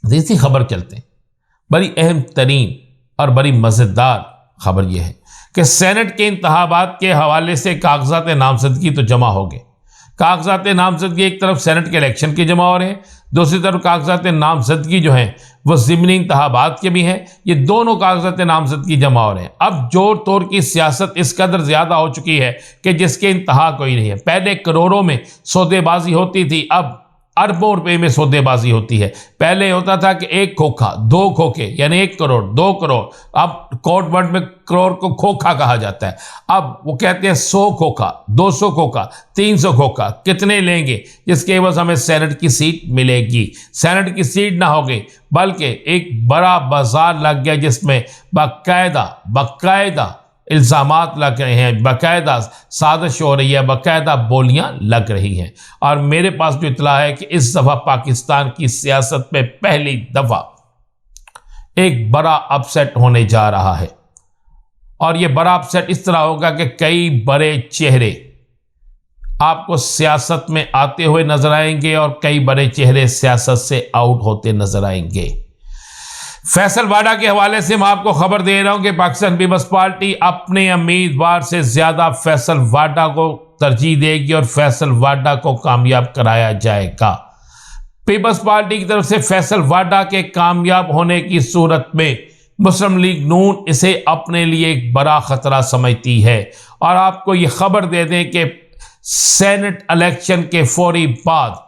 तीसरी खबर चलते हैं। बड़ी अहम तरीन और बड़ी मज़ेदार खबर यह है कि सेनेट के इंतखाबात के हवाले से कागजात नामजदगी तो जमा हो गए। कागजात नामजदगी एक तरफ सेनेट के इलेक्शन के जमा हो रहे हैं, दूसरी तरफ कागजात नामजदगी जो हैं वो ज़िमनी इंतखाबात के भी हैं। ये दोनों कागजात नामजदगी जमा हो रहे हैं। अब जोर तोड़ की सियासत इस कदर ज़्यादा हो चुकी है कि जिसके इंतहा कोई नहीं है। पहले करोड़ों में सौदेबाजी होती थी, अब अरबों रुपए में सौदेबाजी होती है। पहले होता था कि एक खोखा, दो खोखे, यानी 1 करोड़, 2 करोड़। अब कोर्ट वर्ड में करोड़ को खोखा कहा जाता है। अब वो कहते हैं 100 खोखा, 200 खोखा, 300 खोखा, कितने लेंगे जिसके एवज हमें सेनेट की सीट मिलेगी। सेनेट की सीट ना होगी बल्कि एक बड़ा बाजार लग गया जिसमें बाकायदा इल्ज़ामात लग रहे हैं, बाकायदा साजिश हो रही है, बाकायदा बोलियां लग रही हैं। और मेरे पास जो इतला है कि इस दफ़ा पाकिस्तान की सियासत में पहली दफ़ा एक बड़ा अपसेट होने जा रहा है। और यह बड़ा अपसेट इस तरह होगा कि कई बड़े चेहरे आपको सियासत में आते हुए नजर आएंगे और कई बड़े चेहरे सियासत से आउट होते नजर आएंगे। फैसल वाडा के हवाले से मैं आपको खबर दे रहा हूं कि पाकिस्तान पीपल्स पार्टी अपने उम्मीदवार से ज्यादा फैसल वाडा को तरजीह देगी और फैसल वाडा को कामयाब कराया जाएगा। पीपल्स पार्टी की तरफ से फैसल वाडा के कामयाब होने की सूरत में मुस्लिम लीग नून इसे अपने लिए एक बड़ा खतरा समझती है। और आपको यह खबर दे दें कि सेनेट इलेक्शन के फौरी बाद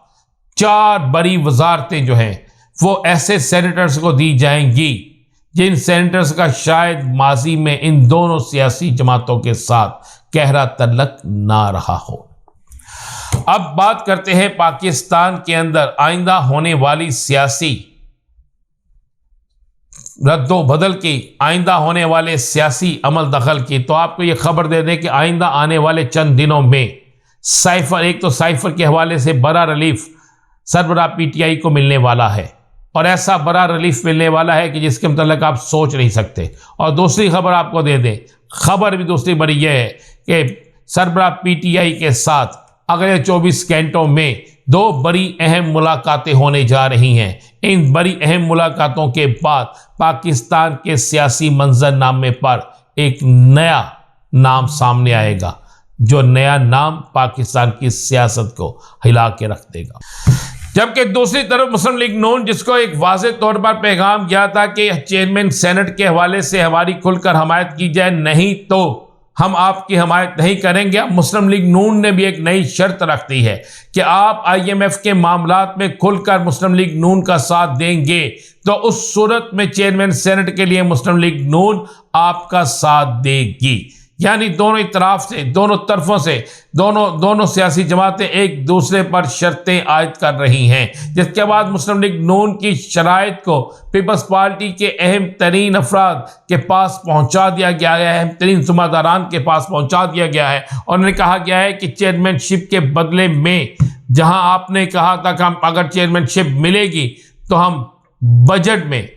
4 बड़ी वजारतें जो हैं वो ऐसे सेनेटर्स को दी जाएंगी जिन सेनेटर्स का शायद माजी में इन दोनों सियासी जमातों के साथ गहरा तल्लक ना रहा हो। अब बात करते हैं पाकिस्तान के अंदर आइंदा होने वाली सियासी रद्दो बदल की, आइंदा होने वाले सियासी अमल दखल की। तो आपको यह खबर दे दें कि आइंदा आने वाले चंद दिनों में साइफर, एक तो साइफर के हवाले से बड़ा रिलीफ सरबराह पीटीआई को मिलने वाला है और ऐसा बड़ा रिलीफ मिलने वाला है कि जिसके मतलब आप सोच नहीं सकते। और दूसरी खबर आपको दे दें, खबर भी दूसरी बड़ी यह है कि सरबराह पीटीआई के साथ अगले 24 घंटों में 2 बड़ी अहम मुलाकातें होने जा रही हैं। इन बड़ी अहम मुलाकातों के बाद पाकिस्तान के सियासी मंजरनामे पर एक नया नाम सामने आएगा, जो नया नाम पाकिस्तान की सियासत को हिला के रख देगा। जबकि दूसरी तरफ मुस्लिम लीग नून, जिसको एक वाज़ेह तौर पर पैगाम गया था कि चेयरमैन सेनेट के हवाले से हमारी खुलकर हमायत की जाए, नहीं तो हम आपकी हमायत नहीं करेंगे। मुस्लिम लीग नून ने भी एक नई शर्त रख दी है कि आप IMF के मामलात में खुलकर मुस्लिम लीग नून का साथ देंगे तो उस सूरत में चेयरमैन सेनेट के लिए मुस्लिम लीग नून आपका साथ देगी। यानी दोनों इतराफ से, दोनों तरफों से, दोनों सियासी जमातें एक दूसरे पर शर्तें आयद कर रही हैं, जिसके बाद मुस्लिम लीग नून की शराइत को पीपल्स पार्टी के अहम तरीन अफराद के पास पहुंचा दिया गया है, अहम तरीन जुम्मेदारान के पास पहुंचा दिया गया है। और उन्हें कहा गया है कि चेयरमैनशिप के बदले में, जहां आपने कहा था कि हम अगर चेयरमैनशिप मिलेगी तो हम बजट में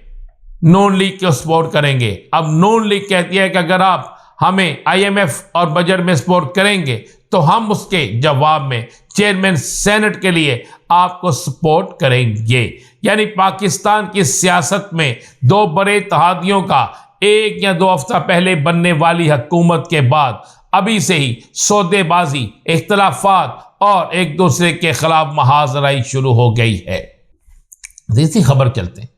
नून लीग को सपोर्ट करेंगे, अब नून लीग कहती है कि अगर आप हमें IMF और बजट में सपोर्ट करेंगे तो हम उसके जवाब में चेयरमैन सेनेट के लिए आपको सपोर्ट करेंगे। यानी पाकिस्तान की सियासत में 2 बड़े तहादियों का 1 या 2 हफ्ता पहले बनने वाली हुकूमत के बाद अभी से ही सौदेबाजी, इख्तलाफात और एक दूसरे के खिलाफ महाजराई शुरू हो गई है। तीसरी खबर चलते हैं।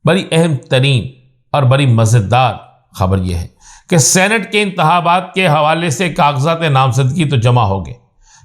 बड़ी अहम तरीन और बड़ी मज़ेदार खबर यह है कि सेनेट के इंतखाबात के हवाले से कागजात नामजदगी तो जमा हो गए।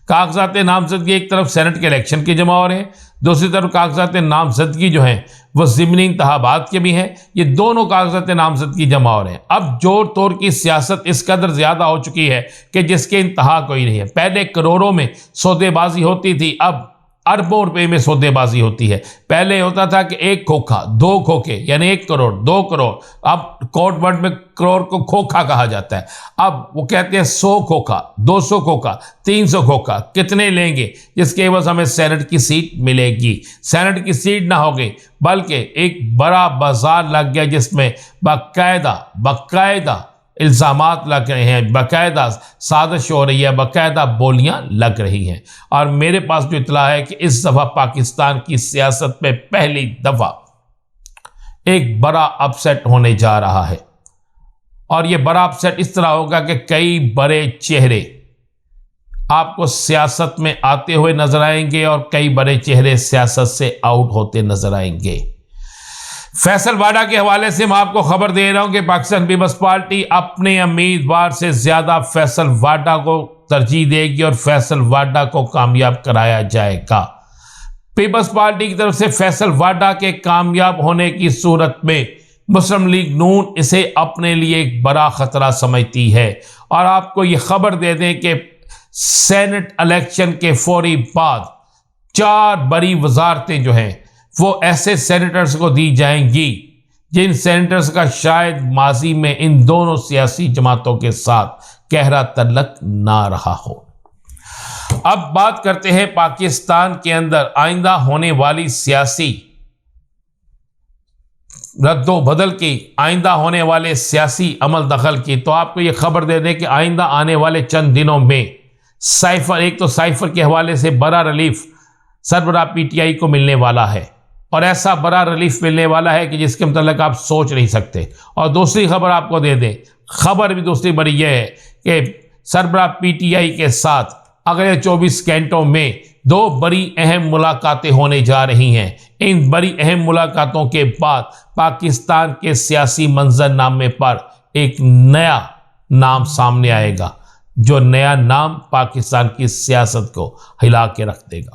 कागजात नामजदगी एक तरफ सेनेट के इलेक्शन के जमा हो रहे हैं, दूसरी तरफ कागजात नामजदगी जो हैं वो ज़िमनी इंतखाबात के भी हैं। ये दोनों कागजात नामजदगी जमा हो रहे हैं। अब जोर तोड़ की सियासत इस कदर ज़्यादा हो चुकी है कि जिसके इंतहा कोई नहीं है। पहले करोड़ों में सौदेबाजी होती थी, अब अरबों रुपए में सौदेबाजी होती है। पहले होता था कि 1 खोखा, 2 खोखे, यानी 1 करोड़, 2 करोड़। अब कोर्ट वर्ड में करोड़ को खोखा कहा जाता है। अब वो कहते हैं 100 खोखा, 200 खोखा, 300 खोखा, कितने लेंगे जिसके एवज हमें सेनेट की सीट मिलेगी। सेनेट की सीट ना होगी बल्कि एक बड़ा बाजार लग गया जिसमें बाकायदा इल्ज़ामात लग रहे हैं, बाकायदा साजिश हो रही है, बाकायदा बोलियां लग रही हैं। और मेरे पास जो इतला है कि इस दफ़ा पाकिस्तान की सियासत में पहली दफ़ा एक बड़ा अपसेट होने जा रहा है। और यह बड़ा अपसेट इस तरह होगा कि कई बड़े चेहरे आपको सियासत में आते हुए नजर आएंगे और कई बड़े चेहरे सियासत से आउट होते नजर आएंगे। फैसल वाडा के हवाले से मैं आपको खबर दे रहा हूं कि पाकिस्तान पीपल्स पार्टी अपने उम्मीदवार से ज्यादा फैसल वाडा को तरजीह देगी और फैसल वाडा को कामयाब कराया जाएगा। पीपल्स पार्टी की तरफ से फैसल वाडा के कामयाब होने की सूरत में मुस्लिम लीग नून इसे अपने लिए एक बड़ा खतरा समझती है। और आपको यह खबर दे दें कि सेनेट इलेक्शन के फौरी बाद 4 बड़ी वजारतें जो हैं वो ऐसे सेनेटर्स को दी जाएंगी जिन सेनेटर्स का शायद माजी में इन दोनों सियासी जमातों के साथ गहरा तल्लक ना रहा हो। अब बात करते हैं पाकिस्तान के अंदर आइंदा होने वाली सियासी रद्दो बदल की, आइंदा होने वाले सियासी अमल दखल की। तो आपको यह खबर दे दें कि आइंदा आने वाले चंद दिनों में साइफर, एक तो साइफर के हवाले से बड़ा रिलीफ सरबराह पीटीआई को मिलने वाला है और ऐसा बड़ा रिलीफ मिलने वाला है कि जिसके मतलब आप सोच नहीं सकते। और दूसरी खबर आपको दे दें, खबर भी दूसरी बड़ी यह है कि सरबराह पीटीआई के साथ अगले 24 घंटों में 2 बड़ी अहम मुलाकातें होने जा रही हैं। इन बड़ी अहम मुलाकातों के बाद पाकिस्तान के सियासी मंजरनामे पर एक नया नाम सामने आएगा, जो नया नाम पाकिस्तान की सियासत को हिला के रख देगा।